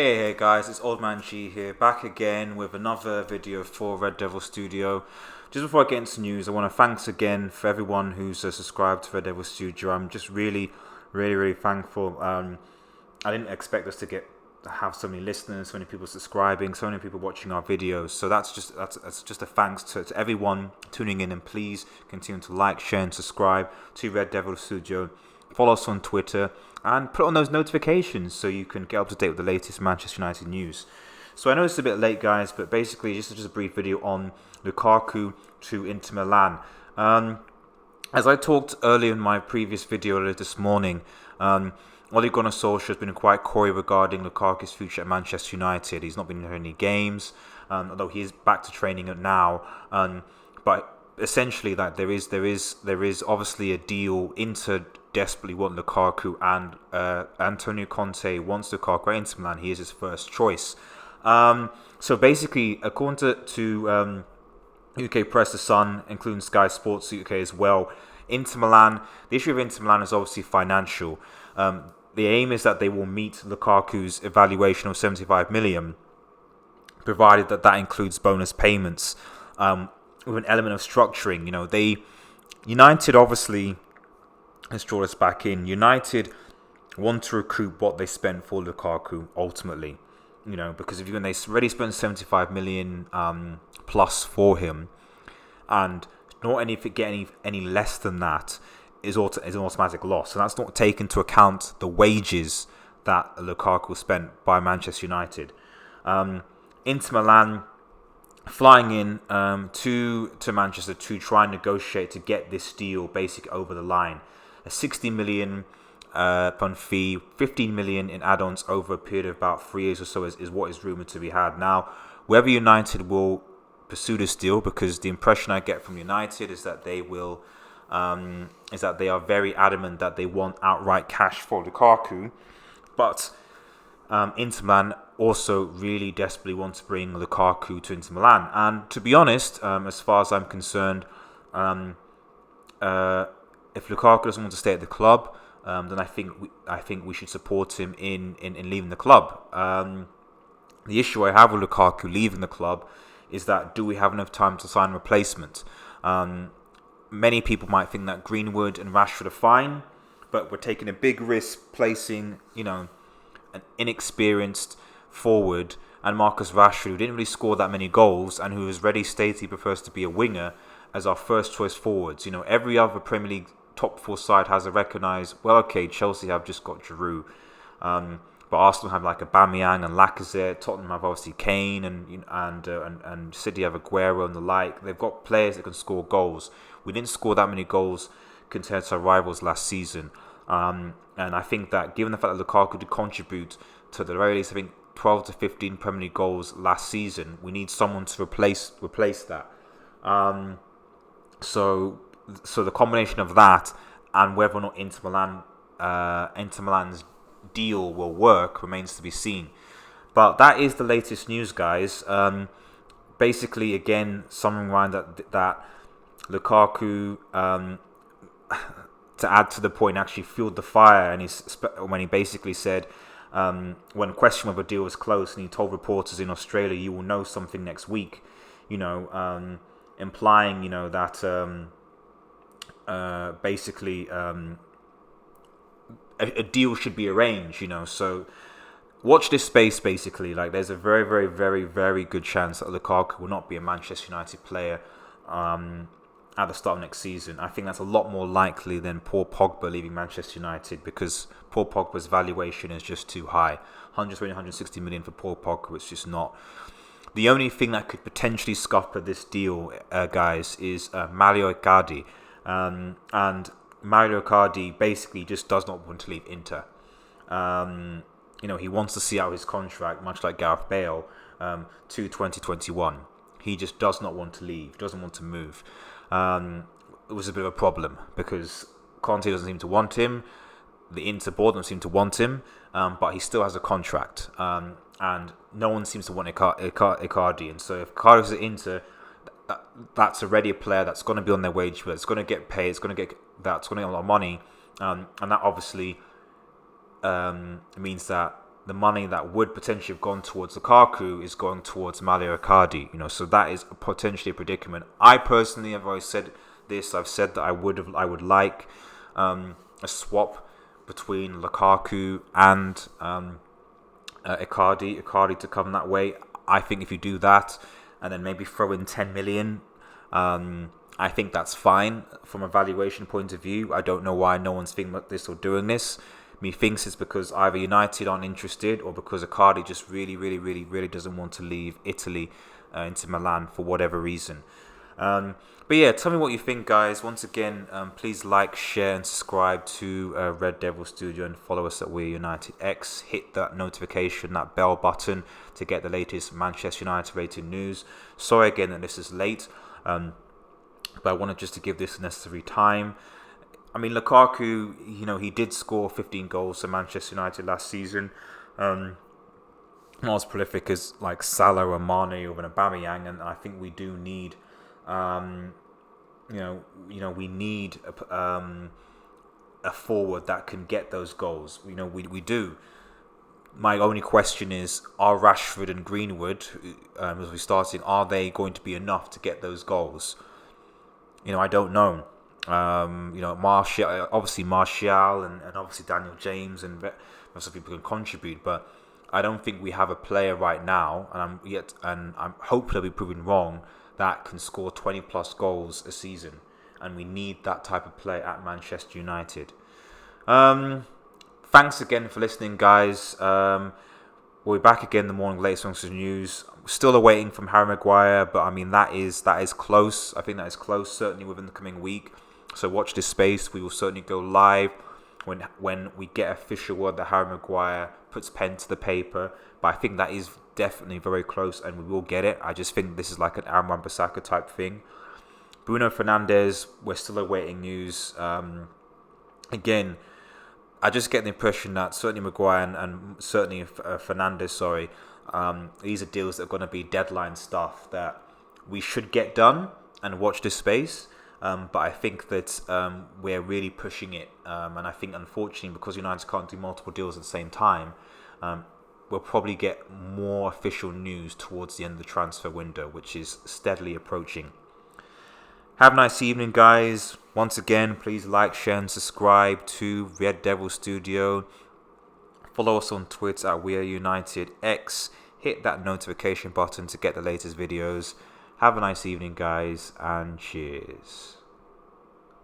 Hey guys, it's Old Man G here, back again with another video for Red Devil Studio. Just before I get into news, I want to thanks again for everyone who's subscribed to Red Devil Studio. I'm just really thankful. I didn't expect us to have so many listeners, so many people subscribing, so many people watching our videos. So that's just a thanks to everyone tuning in, and please continue to like, share, and subscribe to Red Devil Studio. Follow us on Twitter and put on those notifications so you can get up to date with the latest Manchester United news. So I know it's a bit late, guys, but basically just a brief video on Lukaku to Inter Milan. As I talked earlier in my previous video this morning, Ole Gunnar Solskjaer has been quite coy regarding Lukaku's future at Manchester United. He's not been in any games, although he is back to training now. But essentially, that there is obviously a deal. Inter desperately want Lukaku, and Antonio Conte wants Lukaku at Inter Milan. He is his first choice. So basically, according to UK Press, The Sun, including Sky Sports UK as well, Inter Milan. The issue of Inter Milan is obviously financial. The aim is that they will meet Lukaku's evaluation of 75 million, provided that includes bonus payments, with an element of structuring. United obviously, let's draw this back in. United want to recoup what they spent for Lukaku ultimately, because they already spent 75 million plus for him, and not get any less than that is an automatic loss. And that's not taken into account the wages that Lukaku spent by Manchester United. Inter Milan flying in to Manchester to try and negotiate to get this deal basically over the line. A 60 million pound fee, 15 million in add-ons over a period of about 3 years or so is what is rumoured to be had. Now, whether United will pursue this deal, because the impression I get from United is that they will, they are very adamant that they want outright cash for Lukaku, but Inter Milan also really desperately want to bring Lukaku to Inter Milan. And to be honest, as far as I'm concerned, if Lukaku doesn't want to stay at the club, then I think we should support him in leaving the club. The issue I have with Lukaku leaving the club is that, do we have enough time to sign a replacement? Many people might think that Greenwood and Rashford are fine, but we're taking a big risk placing, an inexperienced forward, and Marcus Rashford, who didn't really score that many goals and who has already stated he prefers to be a winger, as our first choice forwards. Every other Premier League top four side has a recognised, well, okay, Chelsea have just got Giroud, but Arsenal have like Aubameyang and Lacazette. Tottenham have obviously Kane, and City have Aguero and the like. They've got players that can score goals. We didn't score that many goals compared to our rivals last season, and I think that given the fact that Lukaku did contribute to the very least, I think 12 to 15 Premier League goals last season, we need someone to replace that. So the combination of that and whether or not Inter Milan's deal will work remains to be seen. But that is the latest news, guys. Basically, again, summarizing that Lukaku, to add to the point, actually fueled the fire, and when he basically said, when questioned whether the deal was close, and he told reporters in Australia, "You will know something next week," implying, that basically a deal should be arranged, So watch this space, basically. Like, there's a very good chance that Lukaku will not be a Manchester United player at the start of next season. I think that's a lot more likely than Paul Pogba leaving Manchester United, because Paul Pogba's valuation is just too high. 120, 160 million for Paul Pogba, it's just not. The only thing that could potentially scupper this deal, guys, is Mario Icardi. And Mario Icardi basically just does not want to leave Inter. He wants to see out his contract, much like Gareth Bale, to 2021. He just does not want to leave, doesn't want to move. It was a bit of a problem because Conte doesn't seem to want him. The Inter board don't seem to want him, but he still has a contract. And no one seems to want Icardi. And so if Icardi's at Inter, that's already a player that's going to be on their wage, but it's going to get paid. It's going to get a lot of money, and that obviously means that the money that would potentially have gone towards Lukaku is going towards Mario Icardi. So that is potentially a predicament. I personally have always said this. I've said that I would like a swap between Lukaku and Icardi to come that way. I think if you do that and then maybe throw in 10 million, I think that's fine from a valuation point of view. I don't know why no one's thinking about this or doing this. Methinks it's because either United aren't interested or because Icardi just really doesn't want to leave Italy into Milan for whatever reason. But yeah, tell me what you think, guys. Once again, please like, share, and subscribe to Red Devil Studio and follow us at We're United X. Hit that notification, that bell button to get the latest Manchester United related news. Sorry again that this is late, but I wanted just to give this necessary time. I mean, Lukaku, he did score 15 goals for Manchester United last season. Not as prolific as like Salah or Mane or Aubameyang, and I think we do need, we need a forward that can get those goals. We do. My only question is, are Rashford and Greenwood, as we're starting, are they going to be enough to get those goals? I don't know. Martial, obviously Martial and obviously Daniel James and lots of people can contribute, but I don't think we have a player right now, and I'm hopefully I'll be proven wrong, that can score 20 plus goals a season, and we need that type of player at Manchester United. Thanks again for listening, guys. We'll be back again in the morning, latest Manchester news. Still awaiting from Harry Maguire, but I mean that is close. I think that is close, certainly within the coming week. So watch this space. We will certainly go live when we get official word that Harry Maguire puts pen to the paper. But I think that is definitely very close, and we will get it. I just think this is like an Aaron Wan-Bissaka type thing. Bruno Fernandes, we're still awaiting news. Again, I just get the impression that certainly Maguire and certainly Fernandes, these are deals that are going to be deadline stuff that we should get done and watch this space. But I think that we're really pushing it. And I think, unfortunately, because United can't do multiple deals at the same time, we'll probably get more official news towards the end of the transfer window, which is steadily approaching. Have a nice evening, guys. Once again, please like, share, and subscribe to Red Devil Studio. Follow us on Twitter at We're United X. Hit that notification button to get the latest videos. Have a nice evening, guys, and cheers.